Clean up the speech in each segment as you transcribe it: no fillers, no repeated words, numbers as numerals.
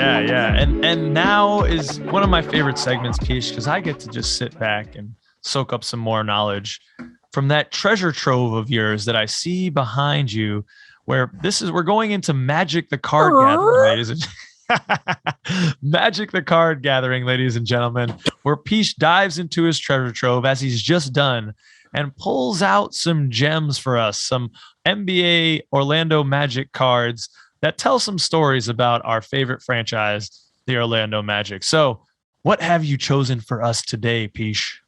Yeah. And now is one of my favorite segments, Pich, because I get to just sit back and soak up some more knowledge from that treasure trove of yours that I see behind you, where we're going into Magic the Card Gathering, ladies and Magic the Card Gathering, ladies and gentlemen, where Pich dives into his treasure trove as he's just done and pulls out some gems for us, some NBA Orlando Magic cards that tell some stories about our favorite franchise, the Orlando Magic. So what have you chosen for us today, Pich?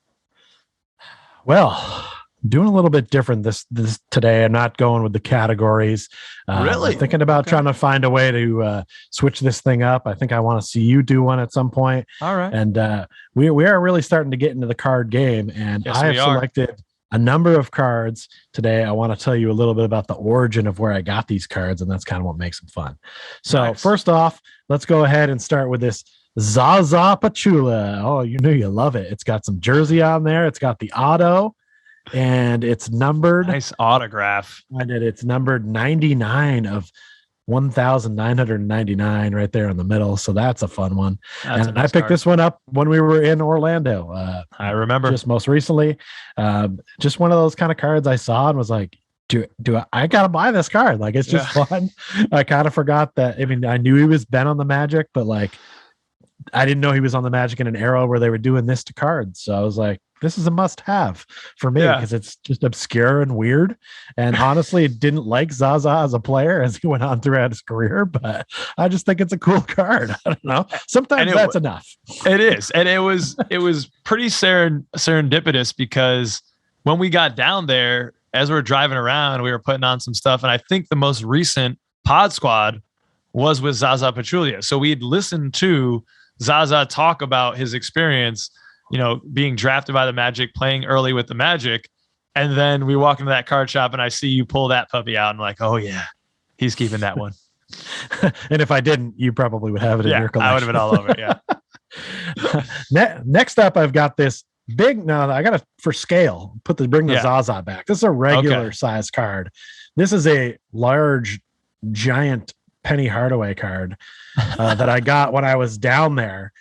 Well, doing a little bit different this today. I'm not going with the categories. Really? I'm thinking about trying to find a way to switch this thing up. I think I want to see you do one at some point. All right. And we are really starting to get into the card game. And Yes, I have selected a number of cards today. I want to tell you a little bit about the origin of where I got these cards, and that's kind of what makes them fun. So First off, let's go ahead and start with this Zaza Pachulia. Oh, you knew you love it. It's got some jersey on there. It's got the auto, and it's numbered. Nice autograph. And it's numbered 99 of 1,999 right there in the middle. So that's a fun one. And I picked this one up when we were in Orlando. I remember just most recently. Just one of those kind of cards I saw and was like, I gotta buy this card. Like, it's just fun. I kind of forgot that. I mean, I knew he was been on the Magic, but like, I didn't know he was on the Magic in an era where they were doing this to cards. So I was like, this is a must-have for me because it's just obscure and weird. And honestly, didn't like Zaza as a player as he went on throughout his career, but I just think it's a cool card. I don't know. Sometimes that's enough. It is, and it was pretty serendipitous because when we got down there, as we were driving around, we were putting on some stuff, and I think the most recent Pod Squad was with Zaza Pachulia. So we'd listened to Zaza talk about his experience, being drafted by the Magic, playing early with the Magic. And then we walk into that card shop and I see you pull that puppy out and I'm like, oh yeah, he's keeping that one. And if I didn't, you probably would have it in your collection. I would have been all over it. Yeah. Next up, I've got this big, I got it for scale, bring the Zaza back. This is a regular size card. This is a large, giant Penny Hardaway card that I got when I was down there.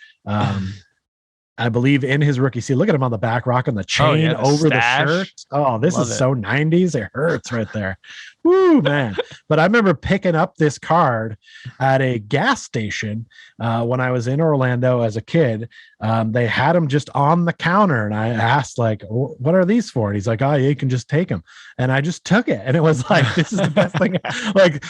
I believe in his rookie seal. Look at him on the back, rocking the chain over the shirt. Oh, this is so 90s. It hurts right there. Woo, man. But I remember picking up this card at a gas station when I was in Orlando as a kid. They had them just on the counter, and I asked, like, what are these for? And he's like, oh, yeah, you can just take them. And I just took it. And it was like, this is the best thing. Like,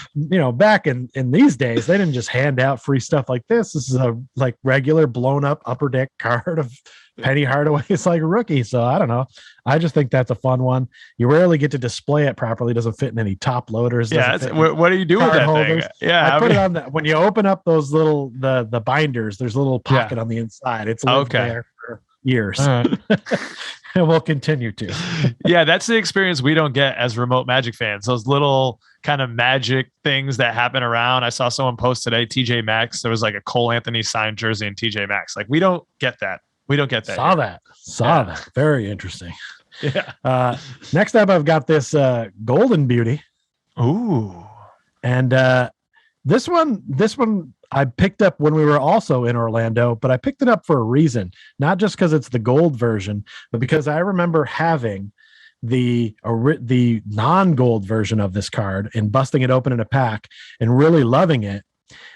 back in these days, they didn't just hand out free stuff like this. This is a like regular blown up upper deck card of Penny Hardaway's like rookie. So I don't know. I just think that's a fun one. You rarely get to display it properly. It doesn't fit in any top loaders. Yeah. What do you do with that thing? Yeah. I put it on that. When you open up those little, the binders, there's a little pocket on the inside. It's lived there for years. And we'll continue to. Yeah. That's the experience we don't get as remote Magic fans. Those little kind of Magic things that happen around. I saw someone post today, TJ Maxx. There was like a Cole Anthony signed jersey in TJ Maxx. Like, we don't get that. We don't get that. Saw that. Very interesting. Yeah. Next up, I've got this Golden Beauty. Ooh. And this one I picked up when we were also in Orlando, but I picked it up for a reason. Not just because it's the gold version, but because I remember having the non-gold version of this card and busting it open in a pack and really loving it.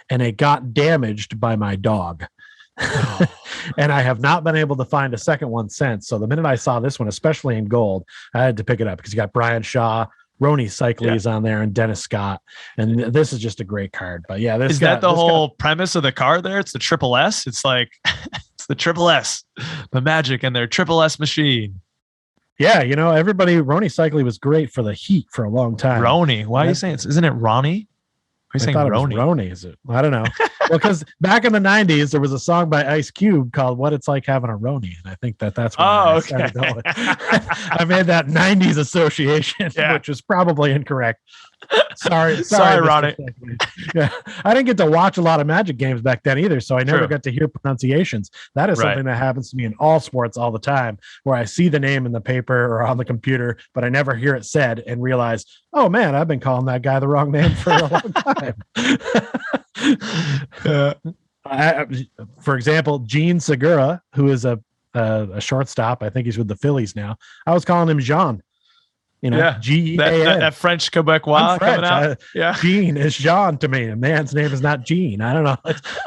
And it got damaged by my dog. And I have not been able to find a second one since. So the minute I saw this one, especially in gold, I had to pick it up because you got Brian Shaw, Ronny Seikaly is on there, and Dennis Scott. And this is just a great card. But yeah, is that the whole premise of the card there? It's the triple S. It's like, it's the triple S, the Magic and their triple S machine. Yeah. Everybody, Ronny Seikaly was great for the Heat for a long time. Ronny. Why are you saying isn't it Ronny? I thought Ronny. It was Ronny, is it? I don't know. Well, because back in the 90s, there was a song by Ice Cube called "What It's Like Having a Ronny," and I think that's what I made that 90s association, which was probably incorrect. Sorry, Ronny. Yeah, I didn't get to watch a lot of Magic games back then either, so I never got to hear pronunciations. That is something that happens to me in all sports all the time, where I see the name in the paper or on the computer, but I never hear it said and realize, oh man, I've been calling that guy the wrong name for a long time. For example, Gene Segura, who is a shortstop. I think he's with the Phillies now. I was calling him Jean. G-E-A-N. That French Quebecois coming out. Gene is Jean to me. A man's name is not Gene. I don't know.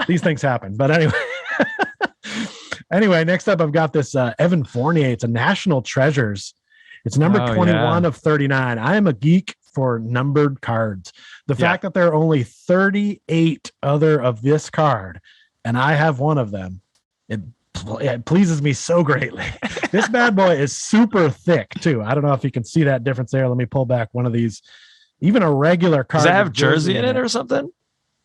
These things happen. But anyway, next up, I've got this Evan Fournier. It's a National Treasures. It's number 21 of 39. I am a geek for numbered cards. The fact that there are only 38 other of this card, and I have one of them, it pleases me so greatly. This bad boy is super thick too. I don't know if you can see that difference there. Let me pull back one of these. Even a regular card. Does that have jersey in it or something?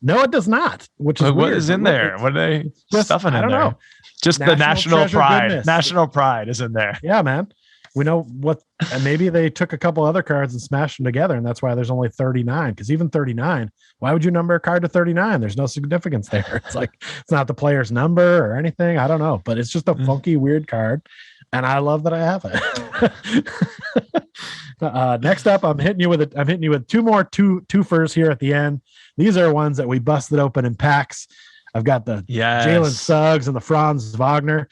No, it does not. Which is what weird. Is in there? What are they stuffing in there? I don't know. Just the national pride. Goodness. National pride is in there. Yeah, man. We know what, and maybe they took a couple other cards and smashed them together, and that's why there's only 39. Because even 39, why would you number a card to 39? There's no significance there. It's like it's not the player's number or anything. I don't know, but it's just a funky, weird card, and I love that I have it. Next up, I'm hitting you with two more twofers here at the end. These are ones that we busted open in packs. I've got the Jalen Suggs and the Franz Wagner.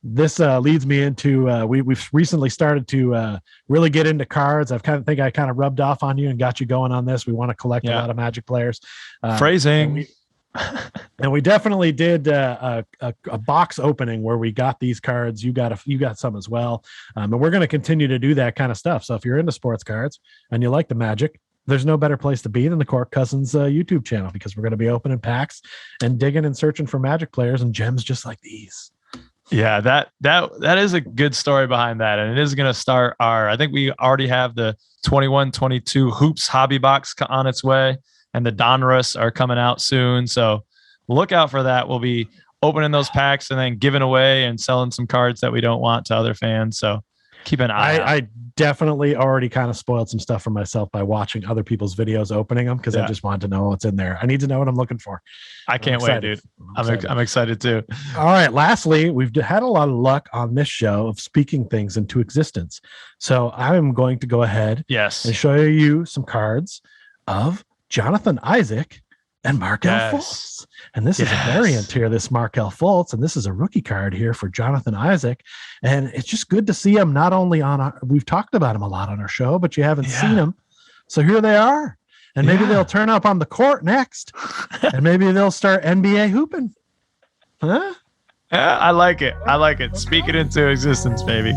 This leads me into we've recently started to really get into cards. I kind of rubbed off on you and got you going on this. We want to collect a lot of Magic players. Phrasing. And we definitely did a box opening where we got these cards. You got some as well, and we're going to continue to do that kind of stuff. So if you're into sports cards and you like the Magic, there's no better place to be than the Cork Cousins YouTube channel, because we're going to be opening packs and digging and searching for Magic players and gems just like these. Yeah, that is a good story behind that. And it is going to start I think we already have the 21-22 Hoops hobby box on its way, and the Donruss are coming out soon. So look out for that. We'll be opening those packs and then giving away and selling some cards that we don't want to other fans. So keep an eye out. I definitely already kind of spoiled some stuff for myself by watching other people's videos opening them, because I just wanted to know what's in there. I need to know what I'm looking for. I can't wait, dude. I'm excited too. All right. Lastly, we've had a lot of luck on this show of speaking things into existence. So I'm going to go ahead and show you some cards of Jonathan Isaac and Markelle Fultz. And this is a variant here, this Markelle Fultz, and this is a rookie card here for Jonathan Isaac. And it's just good to see him not only we've talked about him a lot on our show, but you haven't seen him. So here they are. And maybe they'll turn up on the court next. And maybe they'll start NBA hooping. Huh? Yeah, I like it. Speak it into existence, baby.